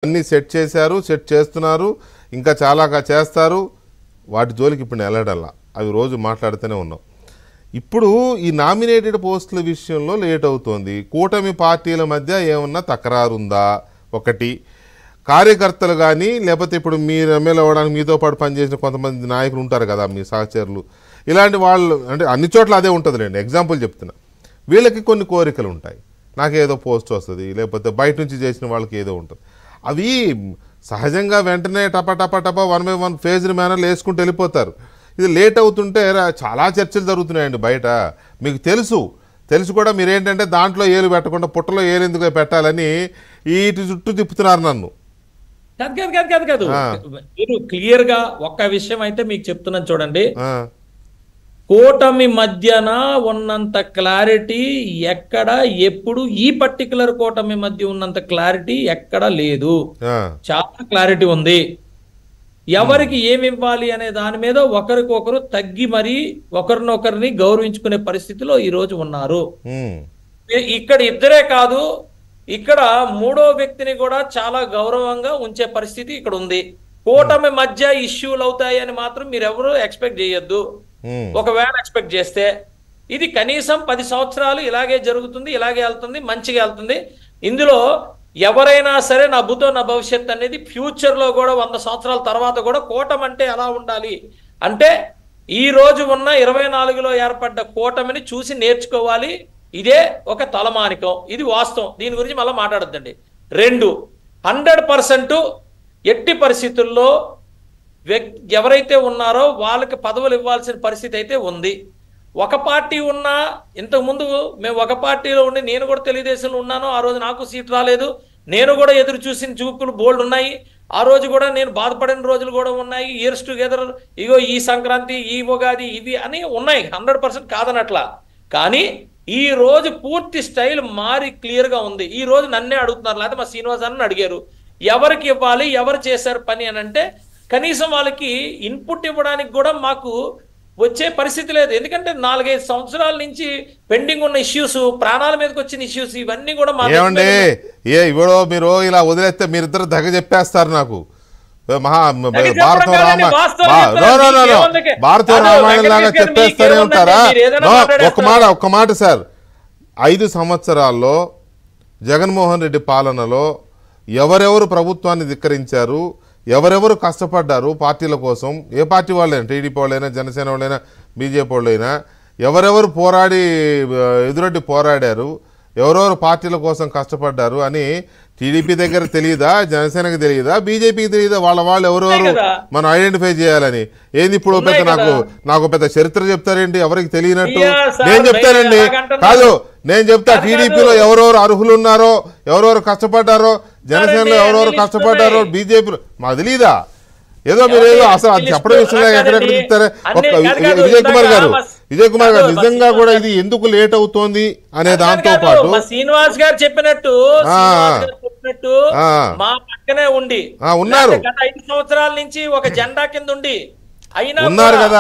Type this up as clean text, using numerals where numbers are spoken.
అన్ని సెట్ చేశారు, సెట్ చేస్తున్నారు, ఇంకా చాలా చేస్తారు. వాటి జోలికి ఇప్పుడు వెళ్ళడల్లా, అవి రోజు మాట్లాడుతూనే ఉన్నాం. ఇప్పుడు ఈ నామినేటెడ్ పోస్టుల విషయంలో లేట్ అవుతోంది. కూటమి పార్టీల మధ్య ఏమన్నా తకరారుందా? ఒకటి, కార్యకర్తలు కానీ లేకపోతే ఇప్పుడు మీరు ఎమ్మెల్యే అవ్వడానికి మీతో పాటు పనిచేసిన కొంతమంది నాయకులు ఉంటారు కదా, మీ సహచరులు, ఇలాంటి వాళ్ళు, అంటే అన్ని చోట్ల అదే ఉంటుందిలేండి, ఎగ్జాంపుల్ చెప్తున్నా. వీళ్ళకి కొన్ని కోరికలు ఉంటాయి, నాకేదో పోస్ట్ వస్తుంది, లేకపోతే బయట నుంచి చేసిన వాళ్ళకి ఏదో ఉంటుంది. అవి సహజంగా వెంటనే టపా టపా టపా 1 by 1 ఫేజ్డ్ మేనర్లు వేసుకుంటూ వెళ్ళిపోతారు. ఇది లేట్ అవుతుంటే చాలా చర్చలు జరుగుతున్నాయండి బయట. మీకు తెలుసు కూడా మీరేంటంటే దాంట్లో ఏలు పెట్టకుండా పుట్టలో ఏలు ఎందుకు పెట్టాలని వీటి చుట్టూ తిప్పుతున్నారు నన్ను. కాదు మీరు క్లియర్ గా ఒక్క విషయం అయితే మీకు చెప్తున్నాను చూడండి. కూటమి మధ్యన ఉన్నంత క్లారిటీ ఎక్కడ ఎప్పుడు ఈ పర్టికులర్ కూటమి మధ్య ఉన్నంత క్లారిటీ ఎక్కడ లేదు. చాలా క్లారిటీ ఉంది. ఎవరికి ఏమి ఇవ్వాలి అనే దాని మీద ఒకరికొకరు తగ్గి మరీ ఒకరినొకరిని గౌరవించుకునే పరిస్థితిలో ఈ రోజు ఉన్నారు. ఇక్కడ ఇద్దరే కాదు, ఇక్కడ మూడో వ్యక్తిని కూడా చాలా గౌరవంగా ఉంచే పరిస్థితి ఇక్కడ ఉంది. కూటమి మధ్య ఇష్యూలు అవుతాయి అని మాత్రం మీరు ఎవరు ఎక్స్పెక్ట్ చేయొద్దు. ఒకవేళ ఎక్స్పెక్ట్ చేస్తే ఇది కనీసం 10 సంవత్సరాలు ఇలాగే జరుగుతుంది, ఇలాగే వెళ్తుంది, మంచిగా వెళ్తుంది. ఇందులో ఎవరైనా సరే నా భూతో నా భవిష్యత్ అనేది ఫ్యూచర్ లో కూడా 100 సంవత్సరాల తర్వాత కూడా కూటమి అంటే ఎలా ఉండాలి అంటే ఈ రోజు ఉన్న 24లో ఏర్పడ్డ కూటమిని చూసి నేర్చుకోవాలి. ఇదే ఒక తలమానికం, ఇది వాస్తవం. దీని గురించి మళ్ళీ మాట్లాడొద్దండి. 2, 100% ఎట్టి పరిస్థితుల్లో ఎవరైతే ఉన్నారో వాళ్ళకి పదవులు ఇవ్వాల్సిన పరిస్థితి అయితే ఉంది. ఒక పార్టీ ఉన్నా, ఇంతకుముందు మేము ఒక పార్టీలో ఉండి నేను కూడా తెలుగుదేశంలో ఉన్నాను, ఆ రోజు నాకు సీట్ రాలేదు, నేను కూడా ఎదురు చూసిన చూపులు బోల్డ్ ఉన్నాయి. ఆ రోజు కూడా నేను బాధపడిన రోజులు కూడా ఉన్నాయి. ఇయర్స్ టుగెదర్, ఇగో ఈ సంక్రాంతి, ఈ ఉగాది, ఇవి అని ఉన్నాయి, 100% కాదనట్లా. కానీ ఈ రోజు పూర్తి స్టైల్ మారి క్లియర్గా ఉంది. ఈ రోజు నన్నే అడుగుతున్నారు, లేకపోతే మా శ్రీనివాస్ అన్న అడిగారు, ఎవరికి ఇవ్వాలి, ఎవరు చేశారు పని అని అంటే కనీసం వాళ్ళకి ఇన్పుట్ ఇవ్వడానికి కూడా మాకు వచ్చే పరిస్థితి లేదు. ఎందుకంటే 4-5 సంవత్సరాల నుంచి పెండింగ్ ఉన్న ఇష్యూస్, ప్రాణాల మీదకి వచ్చిన ఇష్యూస్, ఇవన్నీ కూడా ఇవ్వడో మీరు ఇలా వదిలేస్తే మీరిద్దరు దగ్గ చెప్పేస్తారు నాకు. భారతం రామాయణం లాగా చెప్పేస్తూనే ఉంటారా? ఒక్క మాట సార్, 5 సంవత్సరాల్లో జగన్మోహన్ రెడ్డి పాలనలో ఎవరెవరు ప్రభుత్వాన్ని ధిక్కరించారు, ఎవరెవరు కష్టపడ్డారు పార్టీల కోసం, ఏ పార్టీ వాళ్ళైనా, టీడీపీ వాళ్ళైనా, జనసేన వాళ్ళైనా, బీజేపీ వాళ్ళైనా, ఎవరెవరు ఎదురొడ్డి పోరాడారు, ఎవరెవరు పార్టీల కోసం కష్టపడ్డారు అని టీడీపీ దగ్గర తెలియదా, జనసేనకి తెలియదా, బీజేపీకి తెలియదా? వాళ్ళు ఎవరెవరు మనం ఐడెంటిఫై చేయాలని. ఏంది ఇప్పుడు నాకు పెద్ద చరిత్ర చెప్తారేంటి ఎవరికి తెలియనట్టు? నేను చెప్తానండి, కాదు నేను చెప్తా, టీడీపీలో ఎవరెవరు అర్హులు ఉన్నారో, ఎవరెవరు కష్టపడ్డారో, జనసేనలో ఎవరెవరు కష్టపడ్డారో, బీజేపీలో మాకు తెలీదా? ఏదో మీరు ఏదో అసలు అది చెప్పడం విషయంలో ఎక్కడెక్కడ చెప్తారే. విజయ్ కుమార్ గారు నిజంగా కూడా ఇది ఎందుకు లేట్ అవుతోంది అనే దాంతో పాటు శ్రీనివాస్ గారు చెప్పినట్టు మా పక్కనే ఉండి ఉన్నారు, గత 5 సంవత్సరాల నుంచి ఒక జెండా కింద ఉండి అయినా ఉన్నారు కదా.